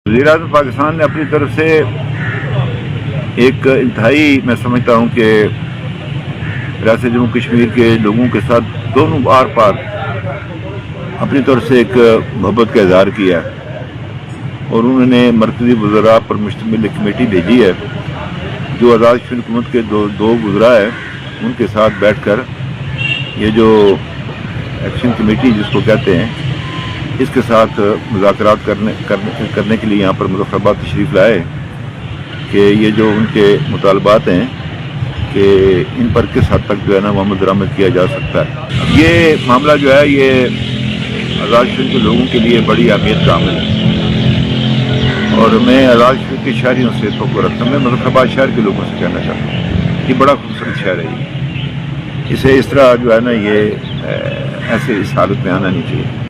وزیر اعظم پاکستان نے اپنی طرف سے ایک انتہائی میں سمجھتا ہوں کہ ریاست جموں کشمیر کے لوگوں کے ساتھ دونوں آر پار اپنی طرف سے ایک محبت کا اظہار کیا ہے، اور انہوں نے مرکزی وزراء پر مشتمل ایک کمیٹی بھیجی ہے جو آزاد کشمیر حکومت کے دو وزراء ہیں ان کے ساتھ بیٹھ کر یہ جو ایکشن کمیٹی جس کو کہتے ہیں اس کے ساتھ مذاکرات کرنے کے لیے یہاں پر مظفر آباد تشریف لائے کہ یہ جو ان کے مطالبات ہیں کہ ان پر کس حد تک جو ہے نا وہ عمل درآمد کیا جا سکتا ہے۔ یہ معاملہ جو ہے یہ آزاد کشمیر کے لوگوں کے لیے بڑی اہمیت کا عمل ہے، اور میں آزاد کشمیر کے شہریوں سے توقع رکھتا ہوں، میں مظفر آباد شہر کے لوگوں سے کہنا چاہتا ہوں یہ بڑا خوبصورت شہر ہے، اسے اس طرح جو ہے نا یہ ایسے اس حالت میں آنا نہیں چاہیے۔